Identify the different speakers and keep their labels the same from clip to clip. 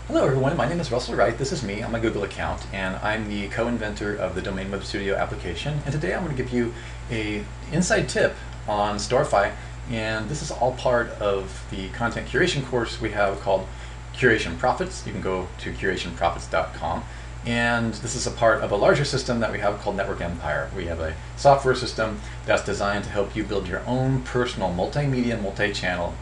Speaker 1: Hello everyone, my name is Russell Wright. This is me on my Google account, and I'm the co-inventor of the Domain Web Studio application. And today I'm going to give you a inside tip on Storify, and this is all part of the content curation course we have called Curation Profits. You can go to curationprofits.com. And this is a part of a larger system that we have called Network Empire. We have a software system that's designed to help you build your own personal multimedia, multi-channel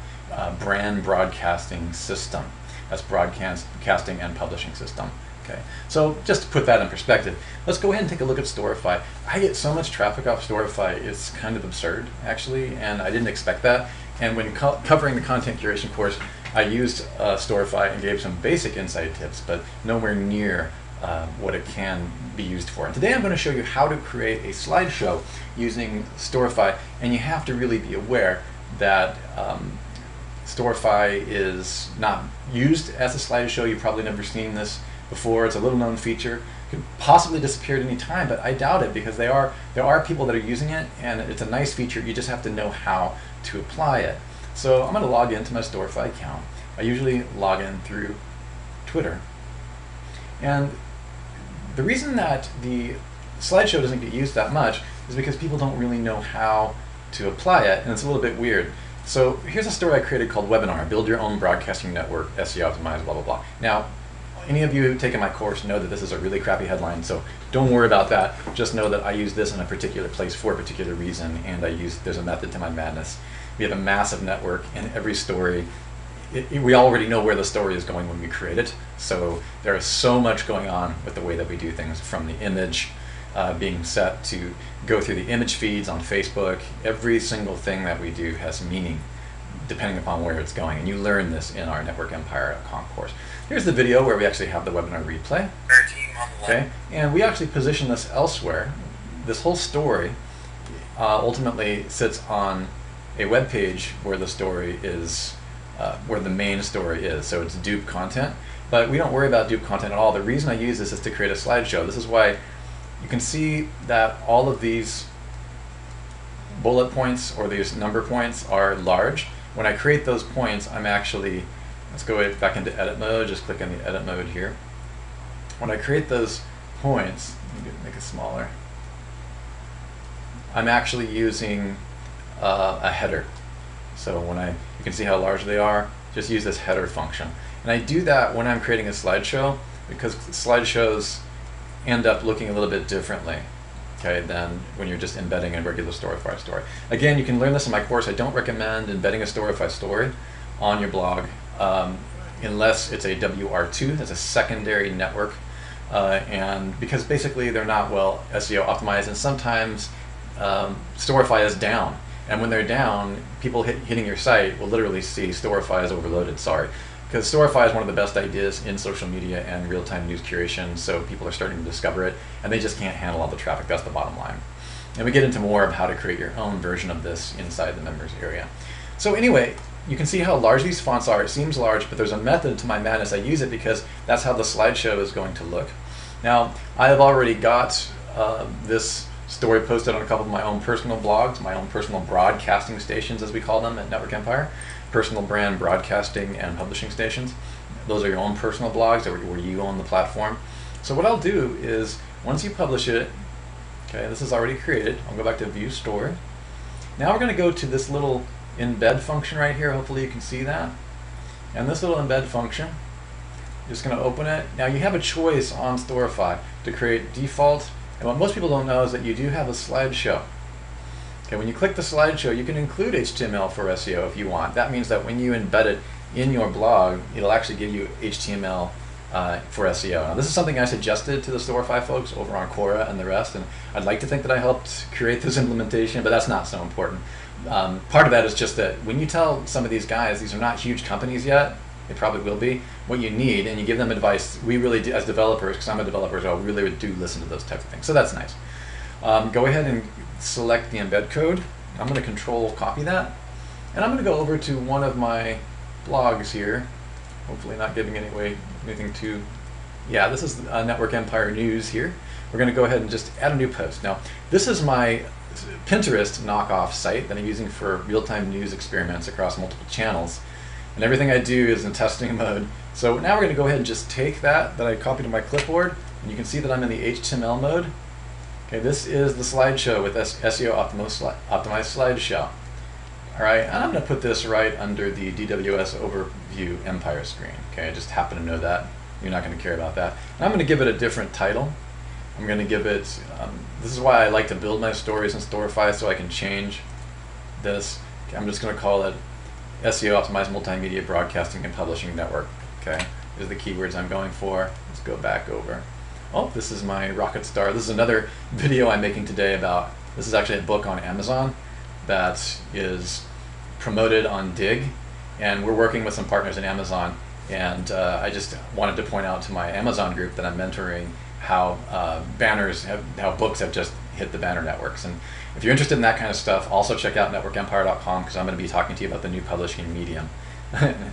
Speaker 1: brand broadcasting system. That's broadcasting and publishing system. Okay, so just to put that in perspective, let's go ahead and take a look at Storify. I get so much traffic off Storify, it's kind of absurd actually, and I didn't expect that. And when covering the content curation course, I used Storify and gave some basic insight tips, but nowhere near what it can be used for. And today I'm going to show you how to create a slideshow using Storify, and you have to really be aware that Storify is not used as a slideshow. You've probably never seen this before. It's a little known feature. Could possibly disappear at any time, but I doubt it because there are people that are using it, and it's a nice feature. You just have to know how to apply it. So I'm going to log into my Storify account. I usually log in through Twitter. And the reason that the slideshow doesn't get used that much is because people don't really know how to apply it, and it's a little bit weird. So here's a story I created called Webinar, Build Your Own Broadcasting Network, SEO Optimized, blah, blah, blah. Now, any of you who've taken my course know that this is a really crappy headline, so don't worry about that. Just know that I use this in a particular place for a particular reason, and there's a method to my madness. We have a massive network, and every story, we already know where the story is going when we create it, so there is so much going on with the way that we do things, from the image being set to go through the image feeds on Facebook. Every single thing that we do has meaning depending upon where it's going, and you learn this in our Network Empire.com course. Here's the video where we actually have the webinar replay. Okay, and we actually position this elsewhere. This whole story ultimately sits on a web page where the story is, where the main story is. So it's dupe content, but we don't worry about dupe content at all. The reason I use this is to create a slideshow. This is why you can see that all of these bullet points or these number points are large. When I create those points, I'm actually, let's go back into edit mode, just click on the edit mode here. When I create those points, let me make it smaller, I'm actually using a header. So you can see how large they are, just use this header function. And I do that when I'm creating a slideshow because slideshows end up looking a little bit differently, okay, than when you're just embedding a regular Storify story. Again, you can learn this in my course. I don't recommend embedding a Storify story on your blog unless it's a WR2, that's a secondary network, and because basically they're not well SEO optimized, and sometimes Storify is down. And when they're down, people hitting your site will literally see Storify is overloaded, sorry. Because Storify is one of the best ideas in social media and real-time news curation, so people are starting to discover it, and they just can't handle all the traffic. That's the bottom line. And we get into more of how to create your own version of this inside the members area. So anyway, you can see how large these fonts are. It seems large, but there's a method to my madness. I use it because that's how the slideshow is going to look. Now, I have already got this story posted on a couple of my own personal blogs, my own personal broadcasting stations, as we call them at Network Empire. Personal brand broadcasting and publishing stations. Those are your own personal blogs where you own the platform. So what I'll do is, once you publish it, okay, this is already created, I'll go back to view story. Now we're going to go to this little embed function right here. Hopefully you can see that. And this little embed function, just going to open it. Now you have a choice on Storify to create default, and what most people don't know is that you do have a slideshow. Okay, when you click the slideshow, you can include HTML for SEO if you want. That means that when you embed it in your blog, it'll actually give you HTML for SEO. Now, this is something I suggested to the Storify folks over on Quora and the rest, and I'd like to think that I helped create this implementation, but that's not so important. Part of that is just that when you tell some of these guys, these are not huge companies yet, they probably will be, what you need, and you give them advice, we really do, as developers, because I'm a developer, so I really do listen to those types of things. So that's nice. Go ahead and select the embed code. I'm going to control copy that, and I'm going to go over to one of my blogs here, hopefully not giving anything too, yeah, this is Network Empire News here. We're going to go ahead and just add a new post. Now this is my Pinterest knockoff site that I'm using for real-time news experiments across multiple channels. And everything I do is in testing mode. So now we're going to go ahead and just take that I copied to my clipboard, and you can see that I'm in the HTML mode. Okay, this is the slideshow with SEO optimized slideshow. All right, and I'm going to put this right under the DWS overview empire screen. Okay, I just happen to know that. You're not going to care about that. And I'm going to give it a different title. I'm going to give it, this is why I like to build my stories in Storify, so I can change this. Okay, I'm just going to call it SEO Optimized Multimedia Broadcasting and Publishing Network. Okay, these are the keywords I'm going for. Let's go back over. Oh, this is my rocket star. This is another video I'm making today about, this is actually a book on Amazon that is promoted on Dig, and we're working with some partners in Amazon, and I just wanted to point out to my Amazon group that I'm mentoring how how books have just hit the banner networks. And if you're interested in that kind of stuff, also check out networkempire.com, because I'm going to be talking to you about the new publishing medium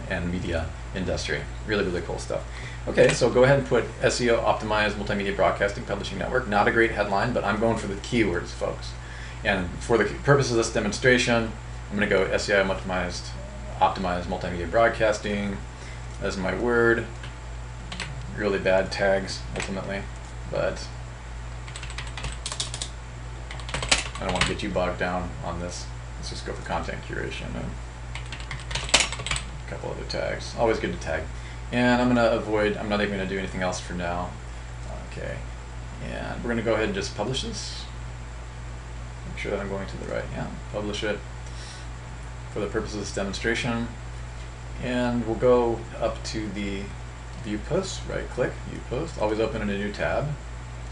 Speaker 1: and media industry. Really, really cool stuff. Okay, so go ahead and put SEO Optimized Multimedia Broadcasting Publishing Network. Not a great headline, but I'm going for the keywords, folks. And for the purpose of this demonstration, I'm going to go SEO Optimized Multimedia Broadcasting as my word. Really bad tags, ultimately, but I don't want to get you bogged down on this. Let's just go for content curation and a couple other tags. Always good to tag. And I'm going to avoid, I'm not even going to do anything else for now. Okay, and we're going to go ahead and just publish this. Make sure that I'm going to the right, publish it for the purpose of this demonstration. And we'll go up to the view post, right click, view post, always open in a new tab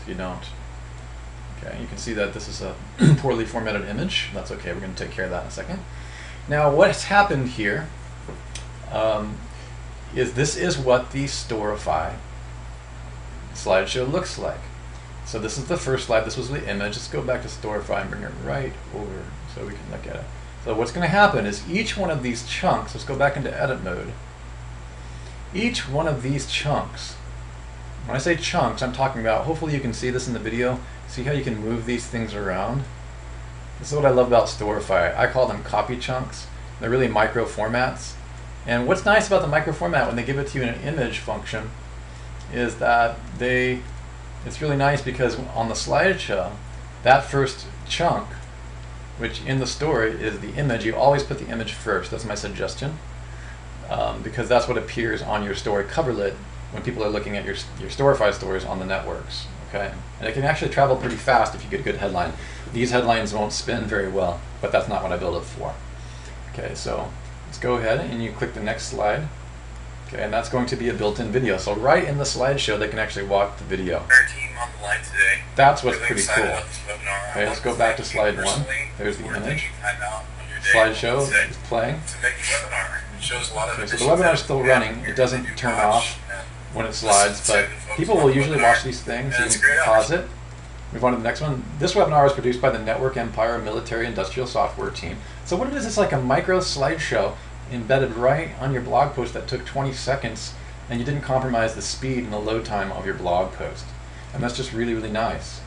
Speaker 1: if you don't. Okay, you can see that this is a poorly formatted image. That's okay, we're going to take care of that in a second. Now what's happened here is this is what the Storify slideshow looks like. So this is the first slide, this was the image. Let's go back to Storify and bring it right over so we can look at it. So what's going to happen is each one of these chunks, let's go back into edit mode. Each one of these chunks, when I say chunks, I'm talking about, hopefully you can see this in the video, see how you can move these things around? This is what I love about Storify. I call them copy chunks. They're really micro formats. And what's nice about the micro format when they give it to you in an image function is that it's really nice because on the slideshow, that first chunk, which in the story is the image, you always put the image first. That's my suggestion, because that's what appears on your story coverlet when people are looking at your Storify stories on the networks. Okay, and it can actually travel pretty fast if you get a good headline. These headlines won't spin very well, but that's not what I built it for. Okay, so let's go ahead and you click the next slide. Okay, and that's going to be a built-in video. So right in the slideshow, they can actually watch the video.
Speaker 2: Our team on the line today.
Speaker 1: That's what's pretty cool. Okay, let's go back to slide 1. There's the image. Slideshow is playing. Okay, so the webinar is still running. It doesn't turn off when it slides, but people will usually watch these things. You can pause it. Move on to the next one. This webinar is produced by the Network Empire Military Industrial Software team. So what it is, it's like a micro slideshow embedded right on your blog post that took 20 seconds, and you didn't compromise the speed and the load time of your blog post. And that's just really, really nice.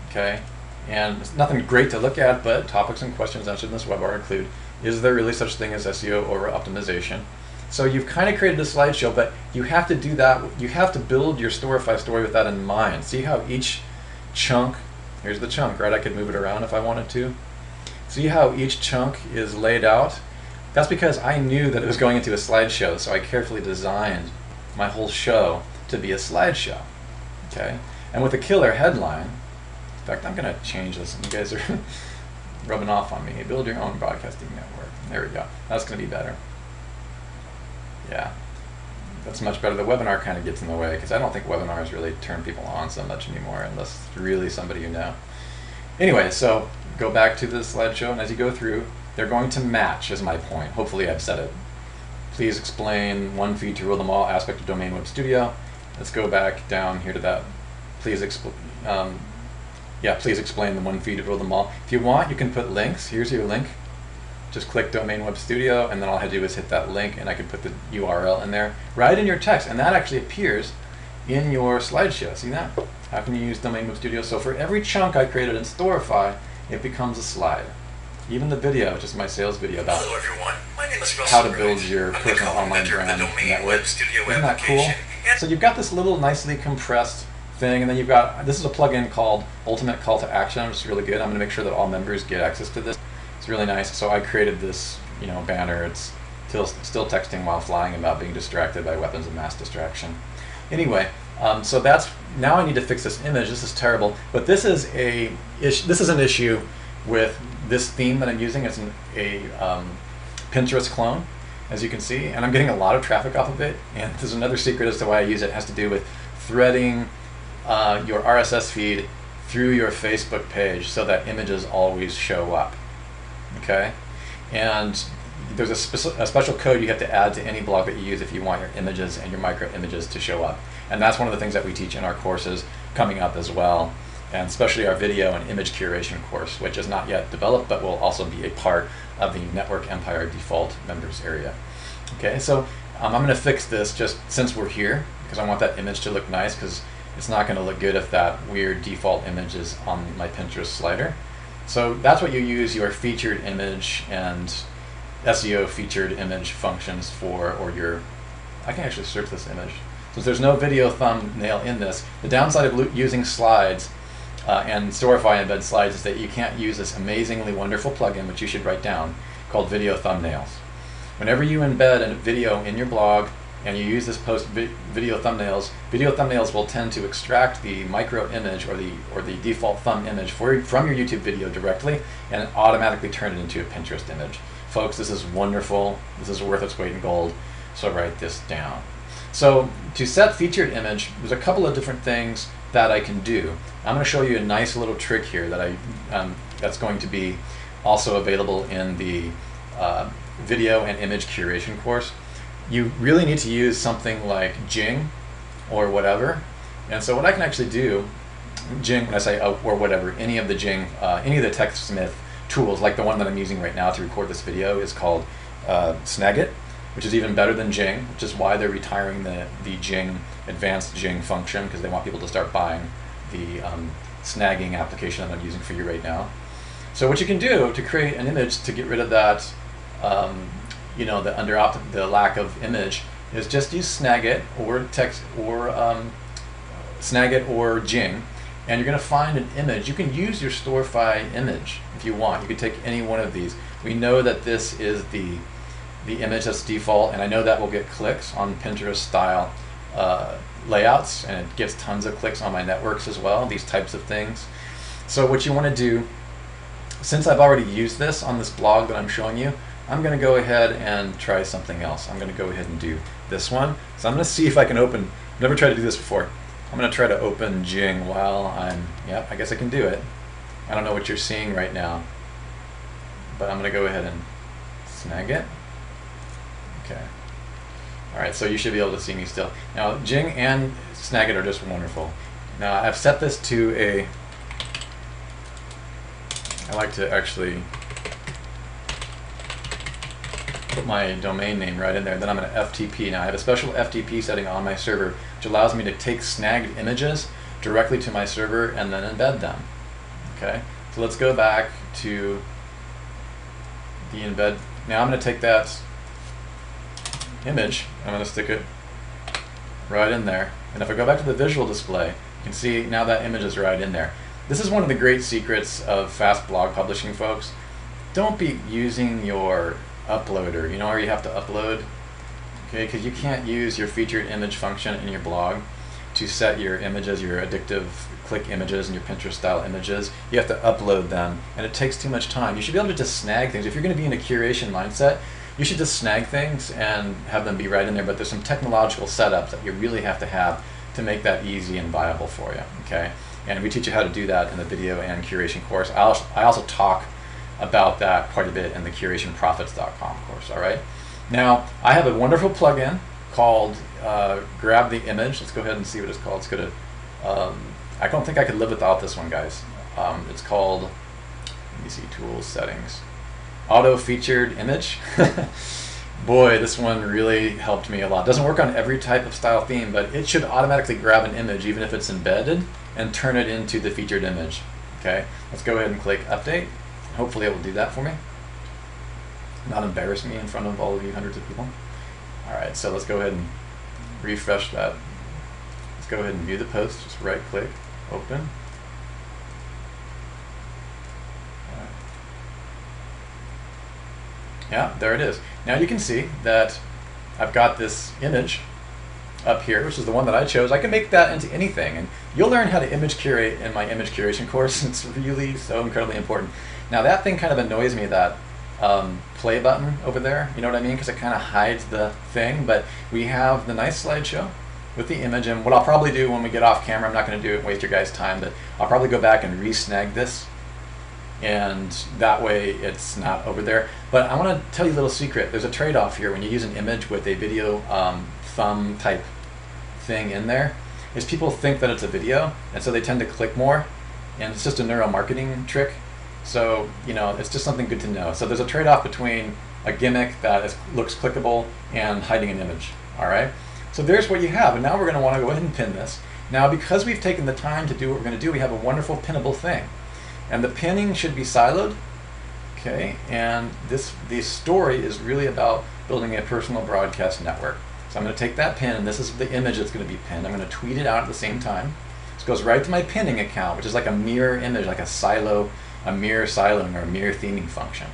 Speaker 1: Okay, and it's nothing great to look at, but topics and questions answered in this webinar include, is there really such thing as SEO over optimization? So you've kind of created a slideshow, but you have to do that, you have to build your Storify story with that in mind. See how each chunk, here's the chunk, right? I could move it around if I wanted to. See how each chunk is laid out? That's because I knew that it was going into a slideshow, so I carefully designed my whole show to be a slideshow. Okay, and with a killer headline, in fact, I'm going to change this. You guys are rubbing off on me. Build your own broadcasting network. There we go. That's going to be better. Yeah, that's much better. The webinar kind of gets in the way because I don't think webinars really turn people on so much anymore unless it's really somebody you know. Anyway, so go back to the slideshow, and as you go through, they're going to match, is my point. Hopefully I've said it. Please explain one feed to rule them all aspect of Domain Web Studio. Let's go back down here to that. Please explain the one feed to rule them all. If you want, you can put links. Here's your link. Just click Domain Web Studio, and then all I had to do is hit that link, and I could put the URL in there, right in your text, and that actually appears in your slideshow. See that? How can you use Domain Web Studio? So for every chunk I created in Storify, it becomes a slide. even the video, just my sales video about
Speaker 2: Hello everyone, my name is
Speaker 1: how to build your personal online brand network. Isn't that cool? So you've got this little nicely compressed thing, and then you've got, this is a plugin called Ultimate Call to Action, which is really good. I'm going to make sure that all members get access to this. It's really nice. So I created this, banner. It's still texting while flying about being distracted by weapons of mass distraction. Anyway, so that's, now I need to fix this image. This is terrible, but this is an issue with this theme that I'm using. It's a Pinterest clone, as you can see, and I'm getting a lot of traffic off of it. And there's another secret as to why I use it. It has to do with threading your RSS feed through your Facebook page so that images always show up. Okay, and there's a special code you have to add to any blog that you use if you want your images and your micro images to show up. And that's one of the things that we teach in our courses coming up as well, and especially our video and image curation course, which is not yet developed but will also be a part of the Network Empire default members area. Okay, so I'm going to fix this just since we're here, because I want that image to look nice, because it's not going to look good if that weird default image is on my Pinterest slider. So that's what you use your featured image and SEO featured image functions for, or your, I can actually search this image. Since there's no video thumbnail in this, the downside of using slides and Storify embed slides is that you can't use this amazingly wonderful plugin, which you should write down, called video thumbnails. Whenever you embed a video in your blog and you use this post video thumbnails will tend to extract the micro image or the default thumb image from your YouTube video directly and automatically turn it into a Pinterest image. Folks, this is wonderful. This is worth its weight in gold. So write this down. So to set featured image, there's a couple of different things that I can do. I'm going to show you a nice little trick here that that's going to be also available in the video and image curation course. You really need to use something like Jing or whatever. And so what I can actually do, Jing, when I say or whatever, any of the Jing, any of the TechSmith tools, like the one that I'm using right now to record this video, is called Snagit, which is even better than Jing, which is why they're retiring the Jing, advanced Jing function, because they want people to start buying the snagging application that I'm using for you right now. So what you can do to create an image to get rid of that, the lack of image, is just use Snagit or Snagit or Jing, and you're going to find an image. You can use your Storify image if you want. You can take any one of these. We know that this is the image that's default, and I know that will get clicks on Pinterest style layouts, and it gets tons of clicks on my networks as well, these types of things. So what you want to do, since I've already used this on this blog that I'm showing you, I'm going to go ahead and try something else. I'm going to go ahead and do this one. So I'm going to see if I can open, I've never tried to do this before. I'm going to try to open Jing while I guess I can do it. I don't know what you're seeing right now, but I'm going to go ahead and snag it. Okay. All right, so you should be able to see me still. Now, Jing and Snagit are just wonderful. Now, I've set this to I like to actually put my domain name right in there, then I'm going to FTP. Now, I have a special FTP setting on my server, which allows me to take snagged images directly to my server and then embed them. Okay, so let's go back to the embed. Now, I'm going to take that image, I'm going to stick it right in there, and if I go back to the visual display, you can see now that image is right in there. This is one of the great secrets of fast blog publishing, folks. Don't be using your uploader, where you have to upload, okay, because you can't use your featured image function in your blog to set your images, your addictive click images and your Pinterest style images. You have to upload them, and it takes too much time. You should be able to just snag things. If you're going to be in a curation mindset, you should just snag things and have them be right in there, but there's some technological setups that you really have to make that easy and viable for you, okay? And we teach you how to do that in the video and curation course. I also talk about that quite a bit in the curationprofits.com course, all right? Now, I have a wonderful plugin called Grab the Image. Let's go ahead and see what it's called. It's gonna, I don't think I could live without this one, guys. It's called, let me see, tools, settings. Auto featured image. Boy, this one really helped me a lot. Doesn't work on every type of style theme, but it should automatically grab an image even if it's embedded and turn it into the featured image. Okay, let's go ahead and click update. Hopefully it will do that for me, not embarrass me in front of all of you hundreds of people. All right, so let's go ahead and refresh that. Let's go ahead and view the post. Just right click, open. Yeah, there it is. Now you can see that I've got this image up here, which is the one that I chose. I can make that into anything, and you'll learn how to image curate in my image curation course. It's really so incredibly important. Now that thing kind of annoys me, that play button over there, you know what I mean? Because it kind of hides the thing, but we have the nice slideshow with the image, and what I'll probably do when we get off camera, I'm not going to do it and waste your guys' time, but I'll probably go back and re-snag this, and that way it's not over there. But I want to tell you a little secret. There's a trade-off here when you use an image with a video thumb type thing in there, is people think that it's a video, and so they tend to click more, and it's just a neuromarketing trick. So, you know, it's just something good to know. So there's a trade-off between a gimmick that looks clickable and hiding an image. All right, so there's what you have, and now we're going to want to go ahead and pin this. Now, because we've taken the time to do what we're going to do, we have a wonderful pinnable thing. And the pinning should be siloed, okay? And the story is really about building a personal broadcast network. So I'm going to take that pin, and this is the image that's going to be pinned. I'm going to tweet it out at the same time. This goes right to my pinning account, which is like a mirror image, like a mirror siloing or a mirror theming function.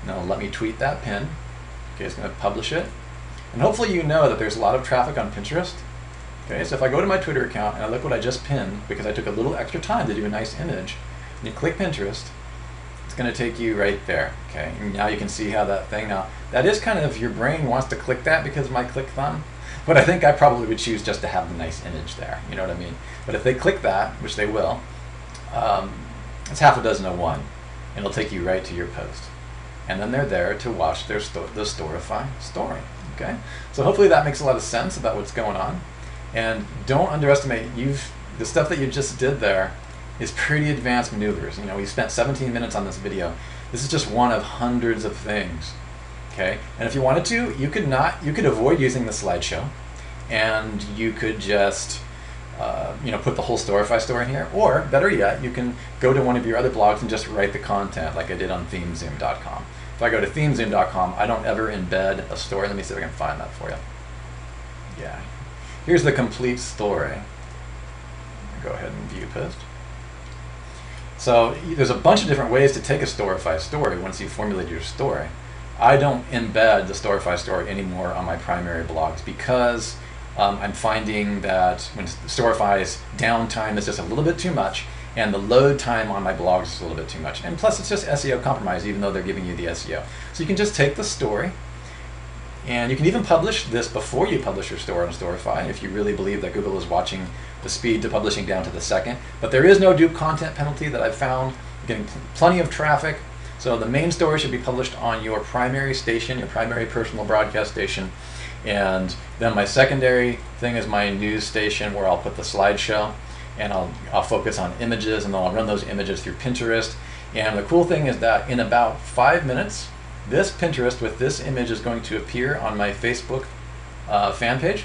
Speaker 1: Now let me tweet that pin. Okay, it's going to publish it. And hopefully you know that there's a lot of traffic on Pinterest. Okay, so if I go to my Twitter account and I look what I just pinned, because I took a little extra time to do a nice image, and you click Pinterest, it's going to take you right there. Okay, and now you can see how that thing, now that is kind of, your brain wants to click that because of my click thumb, but I think I probably would choose just to have the nice image there, you know what I mean? But if they click that, which they will, it's half a dozen of one, and it'll take you right to your post. And then they're there to watch their the Storify story, okay? So hopefully that makes a lot of sense about what's going on. And don't underestimate, the stuff that you just did there is pretty advanced maneuvers. You know, we spent 17 minutes on this video. This is just one of hundreds of things, okay? And if you wanted to, you could avoid using the slideshow, and you could just you know, put the whole Storify story in here, or better yet, you can go to one of your other blogs and just write the content like I did on themezoom.com. If I go to themezoom.com, I don't ever embed a story. Let me see if I can find that for you. Yeah, here's the complete story. Go ahead and view post. So there's a bunch of different ways to take a Storify story once you formulate your story. I don't embed the Storify story anymore on my primary blogs because I'm finding that when Storify's downtime is just a little bit too much, and the load time on my blogs is a little bit too much. And plus it's just SEO compromise, even though they're giving you the SEO. So you can just take the story, and you can even publish this before you publish your story on Storify if you really believe that Google is watching the speed to publishing down to the second. But there is no dupe content penalty that I've found. You're getting plenty of traffic. So the main story should be published on your primary station, your primary personal broadcast station. And then my secondary thing is my news station, where I'll put the slideshow, and I'll focus on images, and then I'll run those images through Pinterest. And the cool thing is that in about 5 minutes, this Pinterest with this image is going to appear on my Facebook fan page.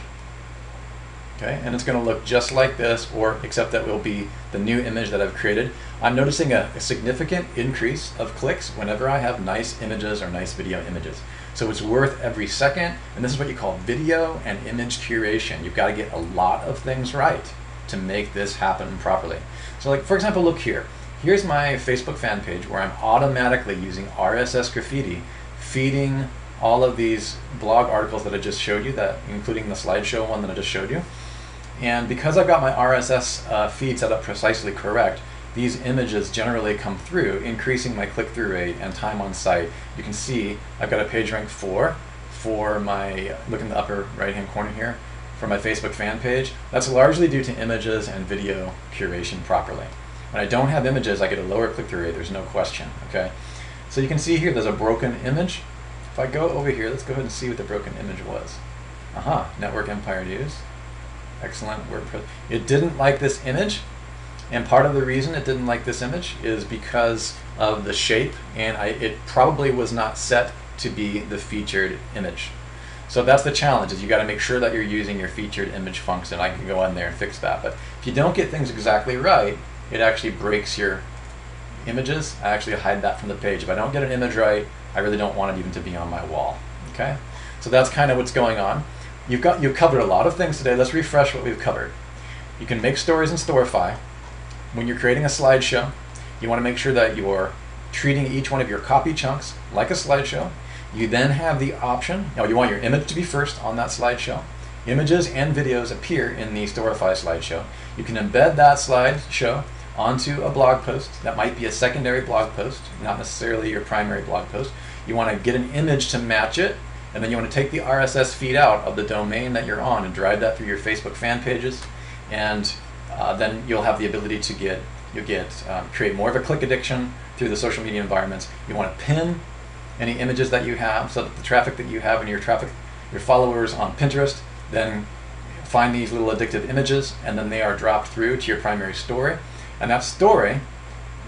Speaker 1: Okay, and it's going to look just like this, or except that will be the new image that I've created. I'm noticing a significant increase of clicks whenever I have nice images or nice video images. So it's worth every second, and this is what you call video and image curation. You've got to get a lot of things right to make this happen properly. So like, for example, look here. Here's my Facebook fan page where I'm automatically using RSS graffiti, feeding all of these blog articles that I just showed you, that including the slideshow one that I just showed you. And because I've got my RSS feed set up precisely correct, these images generally come through, increasing my click-through rate and time on site. You can see I've got a page rank 4 for my, look in the upper right-hand corner here, for my Facebook fan page. That's largely due to images and video curation properly. When I don't have images, I get a lower click-through rate, there's no question, okay? So you can see here there's a broken image. If I go over here, let's go ahead and see what the broken image was. Network Empire News. Excellent WordPress. It didn't like this image, and part of the reason it didn't like this image is because of the shape, and it probably was not set to be the featured image. So that's the challenge, is you got to make sure that you're using your featured image function. I can go in there and fix that, but if you don't get things exactly right, it actually breaks your images, I actually hide that from the page. If I don't get an image right, I really don't want it even to be on my wall. Okay, so that's kind of what's going on. You've covered a lot of things today. Let's refresh what we've covered. You can make stories in Storify. When you're creating a slideshow, you want to make sure that you're treating each one of your copy chunks like a slideshow. You then have the option, you want your image to be first on that slideshow. Images and videos appear in the Storify slideshow. You can embed that slideshow onto a blog post. That might be a secondary blog post, not necessarily your primary blog post. You want to get an image to match it, and then you want to take the RSS feed out of the domain that you're on and drive that through your Facebook fan pages, and then you'll have the ability to create more of a click addiction through the social media environments. You want to pin any images that you have so that the traffic that you have and your followers on Pinterest then find these little addictive images, and then they are dropped through to your primary story, and that story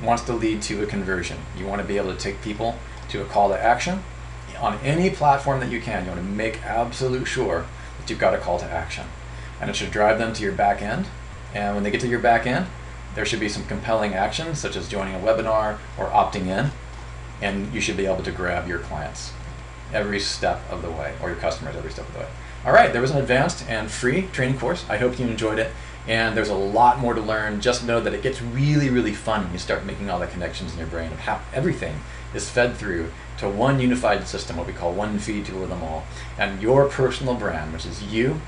Speaker 1: wants to lead to a conversion. You want to be able to take people to a call to action on any platform that you can. You want to make absolute sure that you've got a call to action, and it should drive them to your back end. And when they get to your back end, there should be some compelling actions such as joining a webinar or opting in, and you should be able to grab your clients every step of the way, or your customers every step of the way. All right, there was an advanced and free training course. I hope you enjoyed it, and there's a lot more to learn. Just know that it gets really, really fun when you start making all the connections in your brain of how everything is fed through to one unified system, what we call one feed to them all, and your personal brand, which is you,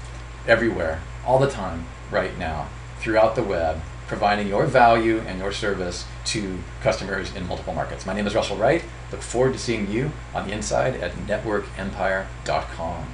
Speaker 1: everywhere, all the time, right now, throughout the web, providing your value and your service to customers in multiple markets. My name is Russell Wright. Look forward to seeing you on the inside at networkempire.com.